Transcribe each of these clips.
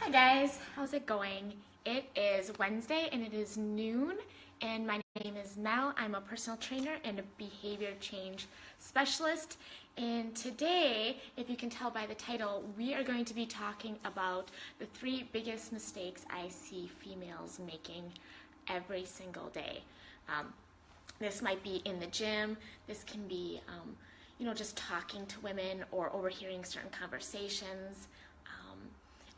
Hi guys, how's it going? It is Wednesday and it is noon, and my name is Mel. I'm a personal trainer and a behavior change specialist. And today, if you can tell by the title, we are going to be talking about the 3 biggest mistakes I see females making every single day. This might be in the gym, this can be just talking to women or overhearing certain conversations,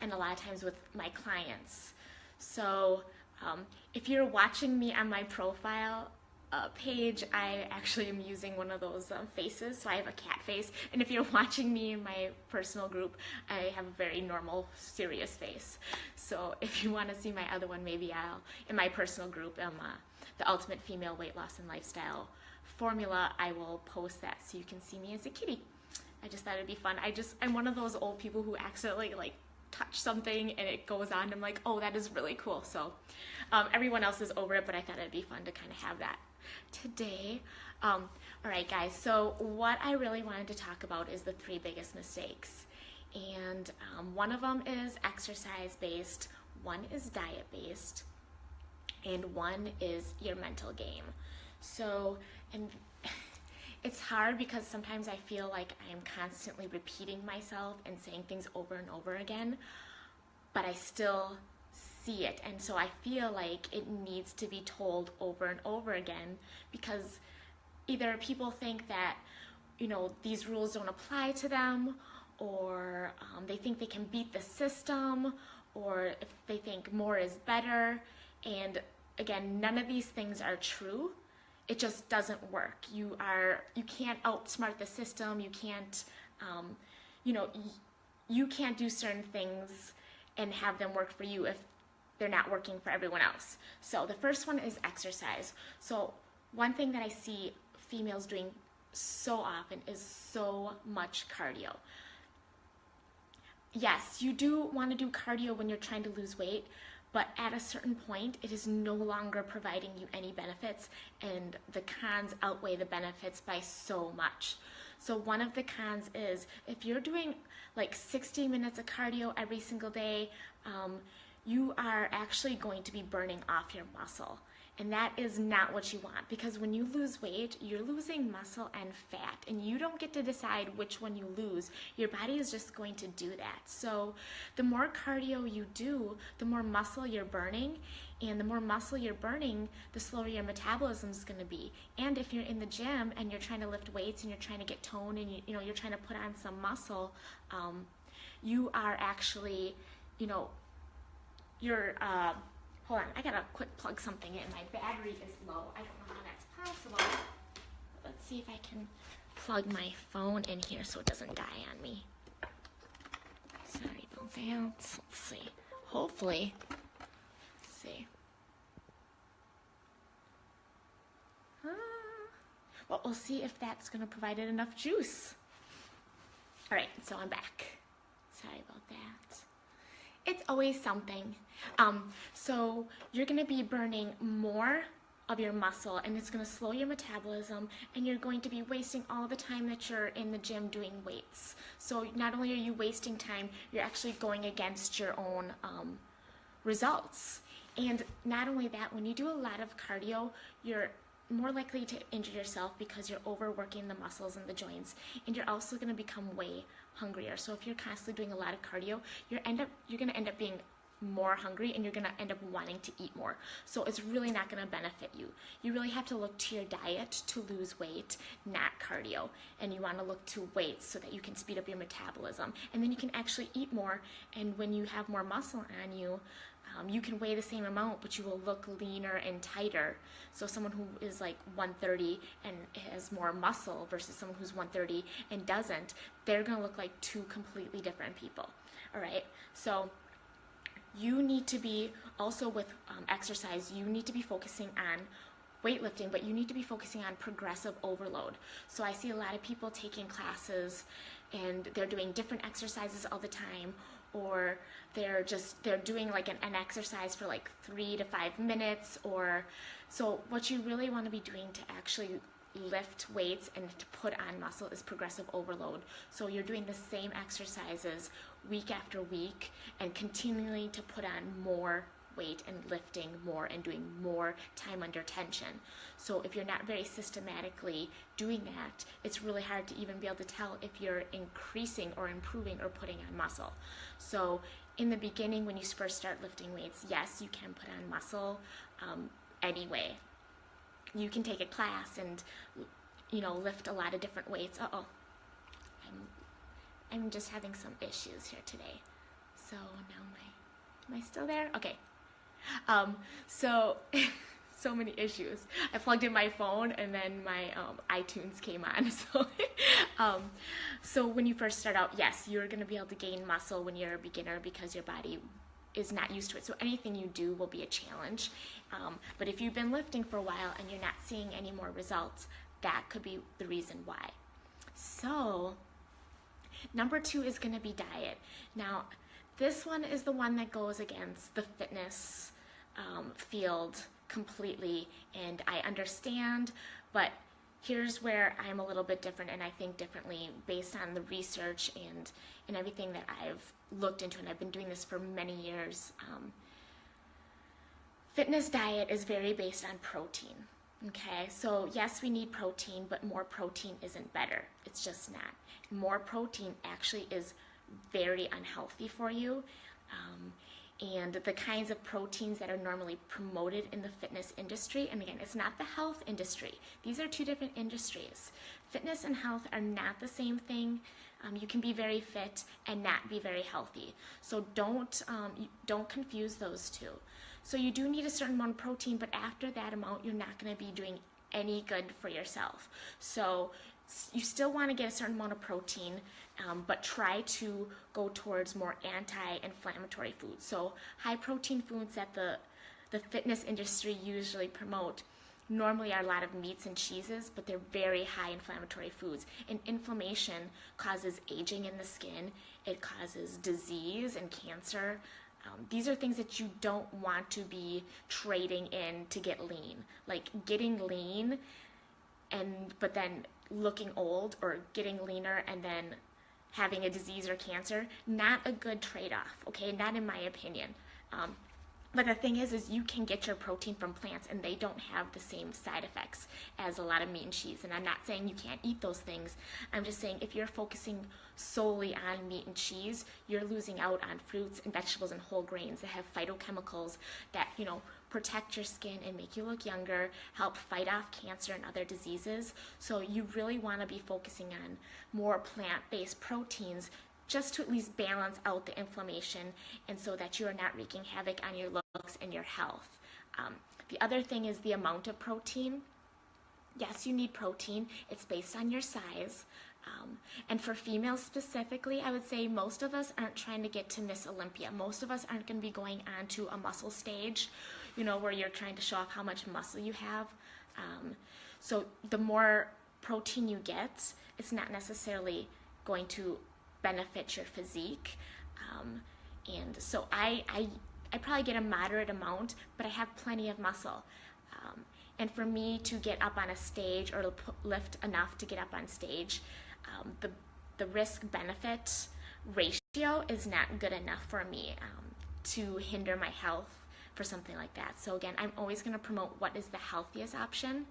and a lot of times with my clients. So if you're watching me on my profile page, I actually am using one of those faces, so I have a cat face. And if you're watching me in my personal group, I have a very normal, serious face. So if you want to see my other one, maybe in my personal group, the Ultimate Female Weight Loss and Lifestyle Formula, I will post that so you can see me as a kitty. I just thought it'd be fun. I'm one of those old people who accidentally touch something and it goes on, and I'm like, oh, that is really cool. So everyone else is over it, but I thought it'd be fun to kind of have that today. All right, guys, so what I really wanted to talk about is the 3 biggest mistakes. And one of them is exercise-based, one is diet-based, and one is your mental game. So, and it's hard because sometimes I feel like I am constantly repeating myself and saying things over and over again, but I still see it. And so I feel like it needs to be told over and over again, because either people think that, these rules don't apply to them, or they think they can beat the system, or if they think more is better. And again, none of these things are true. It just doesn't work. You can't outsmart the system. You can't, you can't do certain things and have them work for you if they're not working for everyone else. So the first one is exercise. So one thing that I see females doing so often is so much cardio. Yes, you do want to do cardio when you're trying to lose weight, but at a certain point, it is no longer providing you any benefits, and the cons outweigh the benefits by so much. So one of the cons is, if you're doing 60 minutes of cardio every single day, you are actually going to be burning off your muscle. And that is not what you want, because when you lose weight, you're losing muscle and fat, and you don't get to decide which one you lose. Your body is just going to do that. So the more cardio you do, the more muscle you're burning, and the more muscle you're burning, the slower your metabolism is going to be. And if you're in the gym and you're trying to lift weights and you're trying to get tone and you're trying to put on some muscle, you are actually, hold on, I gotta quick plug something in. My battery is low. I don't know how that's possible. Let's see if I can plug my phone in here so it doesn't die on me. Sorry about that. Let's see. Hopefully. Let's see. Well, we'll see if that's gonna provide it enough juice. All right, so I'm back. Sorry about that. It's always something. So you're going to be burning more of your muscle, and it's going to slow your metabolism, and you're going to be wasting all the time that you're in the gym doing weights. So not only are you wasting time, you're actually going against your own results. And not only that, when you do a lot of cardio, you're more likely to injure yourself because you're overworking the muscles and the joints, and you're also going to become way hungrier. So if you're constantly doing a lot of cardio, you're going to end up being more hungry, and you're going to end up wanting to eat more. So it's really not going to benefit you. You really have to look to your diet to lose weight, not cardio. And you want to look to weights so that you can speed up your metabolism, and then you can actually eat more. And when you have more muscle on you, you can weigh the same amount, but you will look leaner and tighter. So someone who is 130 and has more muscle versus someone who's 130 and doesn't, they're going to look like 2 completely different people. All right, so you need to be, also with exercise, you need to be focusing on weightlifting, but you need to be focusing on progressive overload. So I see a lot of people taking classes and they're doing different exercises all the time, or they're doing an exercise for 3 to 5 minutes. Or so what you really want to be doing to actually lift weights and to put on muscle is progressive overload. So you're doing the same exercises week after week and continuing to put on more weight and lifting more and doing more time under tension. So if you're not very systematically doing that, it's really hard to even be able to tell if you're increasing or improving or putting on muscle. So in the beginning, when you first start lifting weights, yes, you can put on muscle anyway. You can take a class and, you know, lift a lot of different weights. I'm just having some issues here today. So now am I still there? Okay. So many issues. I plugged in my phone and then my iTunes came on. So when you first start out, yes, you're going to be able to gain muscle when you're a beginner because your body is not used to it. So anything you do will be a challenge. But if you've been lifting for a while and you're not seeing any more results, that could be the reason why. So number 2 is going to be diet. Now, this one is the one that goes against the fitness field completely, and I understand, but here's where I'm a little bit different, and I think differently based on the research and everything that I've looked into, and I've been doing this for many years. Fitness diet is very based on protein. Okay, so yes, we need protein, but more protein isn't better. It's just not. More protein actually is very unhealthy for you. And the kinds of proteins that are normally promoted in the fitness industry, and again, it's not the health industry. These are two different industries. Fitness and health are not the same thing. You can be very fit and not be very healthy. So don't confuse those two. So you do need a certain amount of protein, but after that amount, you're not going to be doing any good for yourself. So you still want to get a certain amount of protein, but try to go towards more anti-inflammatory foods. So high protein foods that the fitness industry usually promote normally are a lot of meats and cheeses, but they're very high inflammatory foods. And inflammation causes aging in the skin. It causes disease and cancer. These are things that you don't want to be trading in to get lean. Like getting lean but then looking old, or getting leaner and then having a disease or cancer, not a good trade-off, okay? Not in my opinion. But the thing is you can get your protein from plants and they don't have the same side effects as a lot of meat and cheese. And I'm not saying you can't eat those things. I'm just saying if you're focusing solely on meat and cheese, you're losing out on fruits and vegetables and whole grains that have phytochemicals that, you know, protect your skin and make you look younger, help fight off cancer and other diseases. So you really want to be focusing on more plant-based proteins just to at least balance out the inflammation, and so that you are not wreaking havoc on your looks and your health. The other thing is the amount of protein. Yes, you need protein. It's based on your size. And for females specifically, I would say most of us aren't trying to get to Miss Olympia. Most of us aren't going to be going on to a muscle stage, you know, where you're trying to show off how much muscle you have. So the more protein you get, it's not necessarily going to benefit your physique. And so I probably get a moderate amount, but I have plenty of muscle. And for me to get up on a stage or lift enough to get up on stage, the risk-benefit ratio is not good enough for me to hinder my health for something like that. So again, I'm always going to promote what is the healthiest option.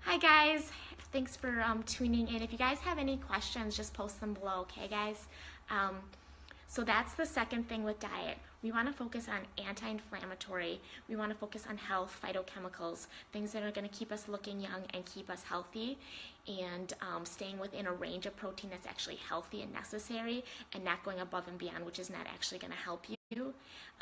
Hi guys, thanks for tuning in. If you guys have any questions, just post them below, okay guys? So that's the second thing with diet. We want to focus on anti-inflammatory. We want to focus on health, phytochemicals, things that are going to keep us looking young and keep us healthy, and staying within a range of protein that's actually healthy and necessary, and not going above and beyond, which is not actually going to help you,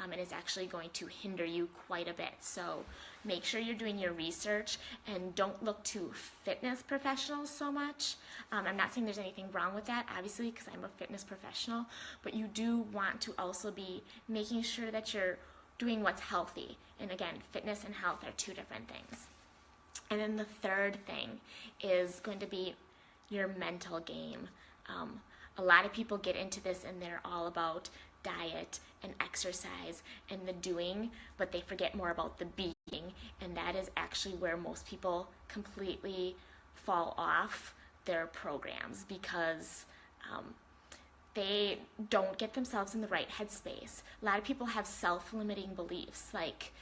and is actually going to hinder you quite a bit. So make sure you're doing your research and don't look to fitness professionals so much. I'm not saying there's anything wrong with that, obviously, because I'm a fitness professional, but you do want to also be making sure that you're doing what's healthy. And again, fitness and health are two different things. And then the third thing is going to be your mental game. A lot of people get into this and they're all about diet and exercise and the doing, but they forget more about the being, and that is actually where most people completely fall off their programs because they don't get themselves in the right headspace. A lot of people have self-limiting beliefs, like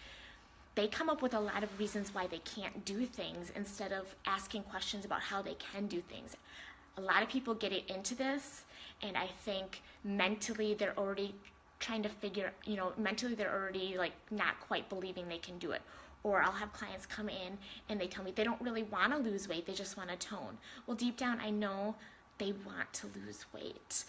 they come up with a lot of reasons why they can't do things instead of asking questions about how they can do things. A lot of people get into this, and I think mentally they're already trying to figure, mentally they're already like not quite believing they can do it. Or I'll have clients come in and they tell me they don't really want to lose weight, they just want to tone. Well, deep down I know they want to lose weight.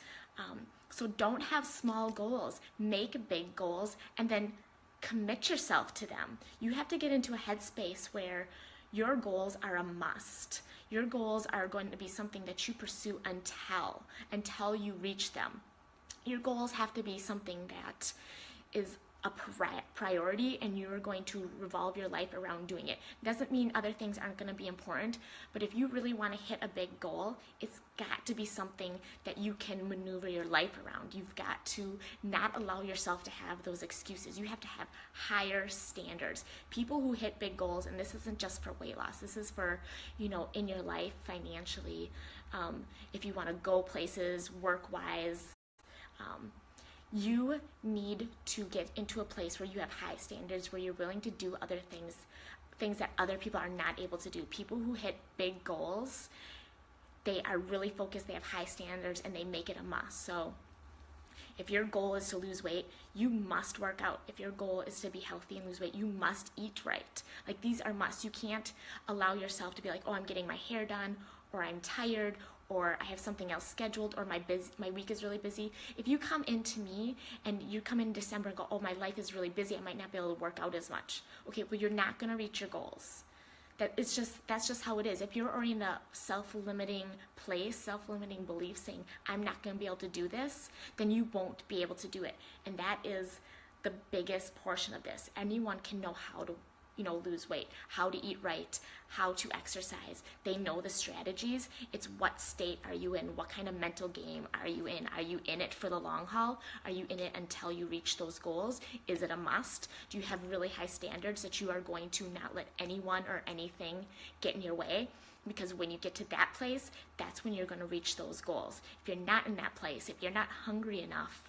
So don't have small goals, make big goals, and then commit yourself to them. You have to get into a headspace where your goals are a must. Your goals are going to be something that you pursue until you reach them. Your goals have to be something that is a priority, and you're going to revolve your life around doing it. Doesn't mean other things aren't going to be important, but if you really want to hit a big goal, it's got to be something that you can maneuver your life around. You've got to not allow yourself to have those excuses. You have to have higher standards. People who hit big goals, and this isn't just for weight loss, this is for, in your life, financially, if you want to go places, work-wise, you need to get into a place where you have high standards, where you're willing to do other things that other people are not able to do. People who hit big goals, they are really focused, they have high standards, and they make it a must. So if your goal is to lose weight, you must work out. If your goal is to be healthy and lose weight, you must eat right. Like, these are musts. You can't allow yourself to be like, oh, I'm getting my hair done, or I'm tired, or I have something else scheduled, or my week is really busy. If you come into me and you come in December and go, oh, my life is really busy, I might not be able to work out as much. Okay, well, you're not going to reach your goals. That's just how it is. If you're already in a self-limiting place, self-limiting belief saying, I'm not going to be able to do this, then you won't be able to do it. And that is the biggest portion of this. Anyone can know how to lose weight, how to eat right, how to exercise. They know the strategies. It's what state are you in? What kind of mental game are you in? Are you in it for the long haul? Are you in it until you reach those goals? Is it a must? Do you have really high standards that you are going to not let anyone or anything get in your way? Because when you get to that place, that's when you're going to reach those goals. If you're not in that place, if you're not hungry enough,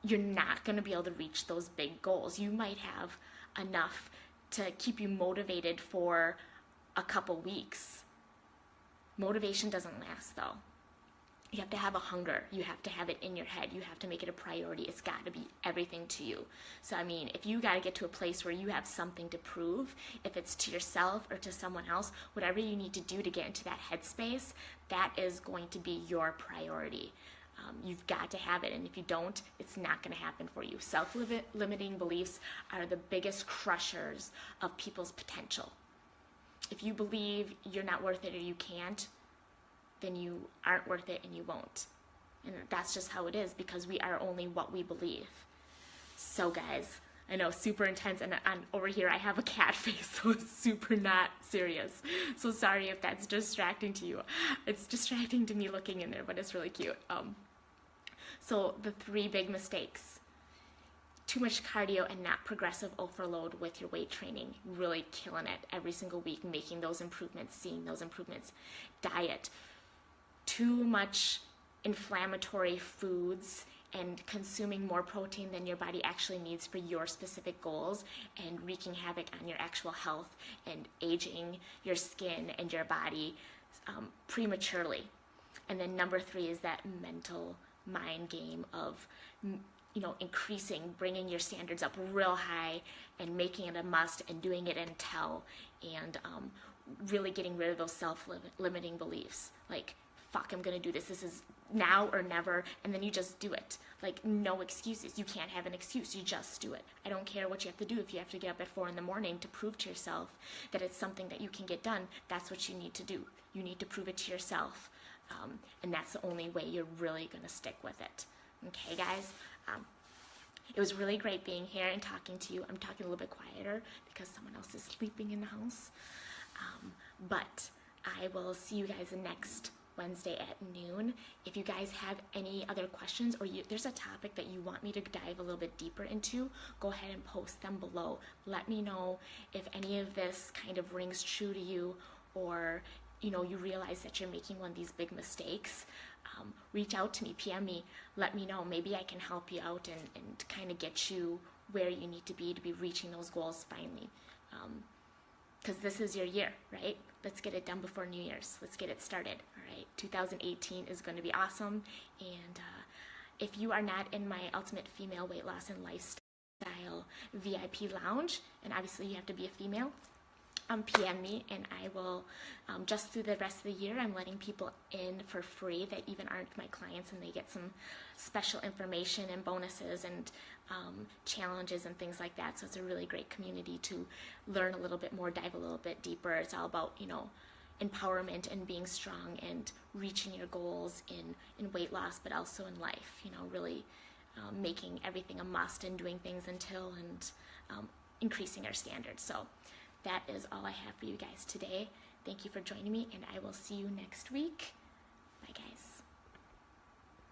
you're not going to be able to reach those big goals. You might have enough to keep you motivated for a couple weeks. Motivation doesn't last, though. You have to have a hunger. You have to have it in your head. You have to make it a priority. It's got to be everything to you. So, if you got to get to a place where you have something to prove, if it's to yourself or to someone else, whatever you need to do to get into that headspace, that is going to be your priority. You've got to have it, and if you don't, it's not going to happen for you. Self-limiting beliefs are the biggest crushers of people's potential. If you believe you're not worth it or you can't, then you aren't worth it and you won't. And that's just how it is, because we are only what we believe. So guys, I know, super intense, and over here I have a cat face, so it's super not serious. So sorry if that's distracting to you. It's distracting to me looking in there, but it's really cute. So the 3 big mistakes: too much cardio and not progressive overload with your weight training, really killing it every single week, making those improvements, seeing those improvements. Diet: too much inflammatory foods and consuming more protein than your body actually needs for your specific goals, and wreaking havoc on your actual health and aging your skin and your body prematurely. And then number 3 is that mental mind game of bringing your standards up real high and making it a must and doing it until, and really getting rid of those self-limiting beliefs. Like, fuck, I'm gonna do this. This is now or never, and then you just do it. Like, no excuses. You can't have an excuse. You just do it. I don't care what you have to do. If you have to get up at 4 a.m. to prove to yourself that it's something that you can get done, that's what you need to do. You need to prove it to yourself, and that's the only way you're really gonna stick with it. Okay, guys? It was really great being here and talking to you. I'm talking a little bit quieter because someone else is sleeping in the house. But I will see you guys next Wednesday at noon. If you guys have any other questions, or there's a topic that you want me to dive a little bit deeper into, go ahead and post them below. Let me know if any of this kind of rings true to you, or you realize that you're making one of these big mistakes, reach out to me, PM me, let me know. Maybe I can help you out and kind of get you where you need to be reaching those goals finally. Because this is your year, right? Let's get it done before New Year's. Let's get it started, all right? 2018 is going to be awesome. And if you are not in my Ultimate Female Weight Loss and Lifestyle VIP Lounge, and obviously you have to be a female, PM me, and I will, just through the rest of the year, I'm letting people in for free that even aren't my clients, and they get some special information and bonuses and challenges and things like that. So it's a really great community to learn a little bit more, dive a little bit deeper. It's all about, empowerment and being strong and reaching your goals in weight loss, but also in life, really making everything a must and doing things until and increasing our standards. So that is all I have for you guys today. Thank you for joining me, and I will see you next week. Bye, guys.